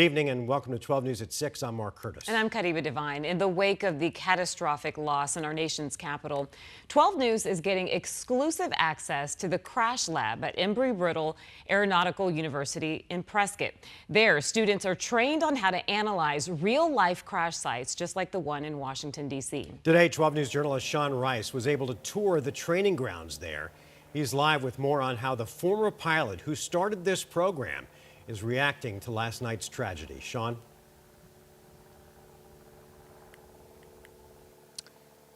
Good evening and welcome to 12 News at 6. I'm Mark Curtis. And I'm Kadiba Devine. In the wake of the catastrophic loss in our nation's capital, 12 News is getting exclusive access to the crash lab at Embry Riddle Aeronautical University in Prescott. There, students are trained on how to analyze real-life crash sites, just like the one in Washington, D.C. Today, 12 News journalist Sean Rice was able to tour the training grounds there. He's live with more on how the former pilot who started this program is reacting to last night's tragedy. Sean?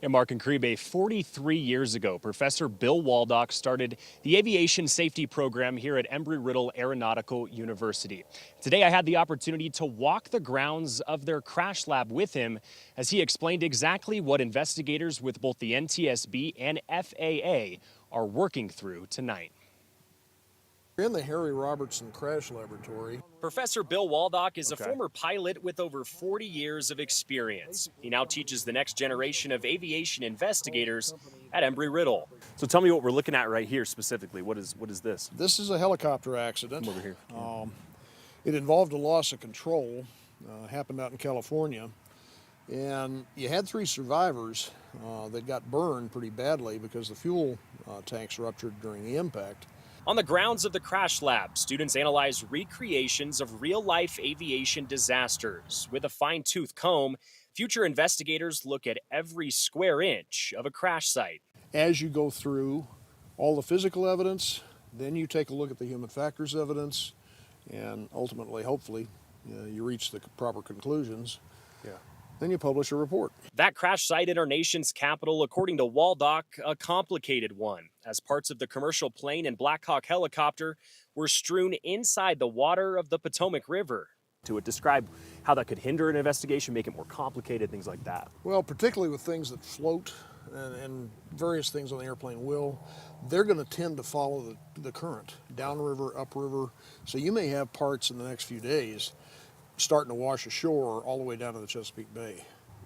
Yeah, Mark and Kribe, 43 years ago, Professor Bill Waldock started the aviation safety program here at Embry Riddle Aeronautical University. Today, I had the opportunity to walk the grounds of their crash lab with him as he explained exactly what investigators with both the NTSB and FAA are working through tonight. We're in the Harry Robertson Crash Laboratory. Professor Bill Waldock is a former pilot with over 40 years of experience. He now teaches the next generation of aviation investigators at Embry Riddle. So tell me what we're looking at right here specifically. What is this? This is a helicopter accident. Come over here. It involved a loss of control. Happened out in California. And you had 3 survivors that got burned pretty badly because the fuel tanks ruptured during the impact. On the grounds of the crash lab, students analyze recreations of real-life aviation disasters. With a fine-tooth comb, future investigators look at every square inch of a crash site. As you go through all the physical evidence, then you take a look at the human factors evidence, and ultimately, hopefully, you reach the proper conclusions. Then you publish a report. That crash site in our nation's capital, according to Waldock, a complicated one, as parts of the commercial plane and Black Hawk helicopter were strewn inside the water of the Potomac River. To describe how that could hinder an investigation, make it more complicated, things like that. Well, particularly with things that float and various things on the airplane they're going to tend to follow the current, downriver, upriver. So you may have parts in the next few days starting to wash ashore all the way down to the Chesapeake Bay.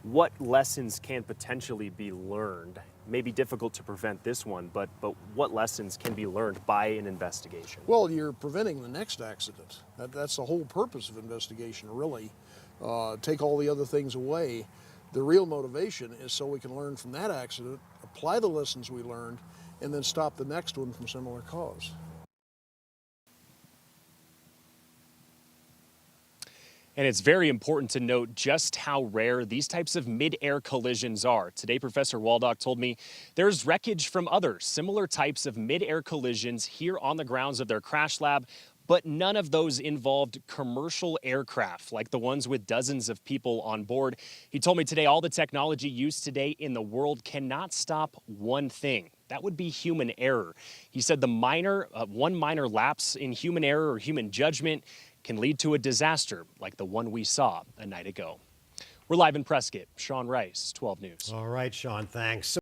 What lessons can potentially be learned? Maybe difficult to prevent this one, but what lessons can be learned by an investigation? Well, you're preventing the next accident. That's the whole purpose of investigation, really. Take all the other things away. The real motivation is so we can learn from that accident, apply the lessons we learned, and then stop the next one from similar cause. And it's very important to note just how rare these types of mid-air collisions are. Today, Professor Waldock told me there's wreckage from other similar types of mid-air collisions here on the grounds of their crash lab, but none of those involved commercial aircraft like the ones with dozens of people on board. He told me today all the technology used today in the world cannot stop one thing. That would be human error. He said the one minor lapse in human error or human judgment can lead to a disaster like the one we saw a night ago. We're live in Prescott. Sean Rice, 12 News. All right, Sean, thanks.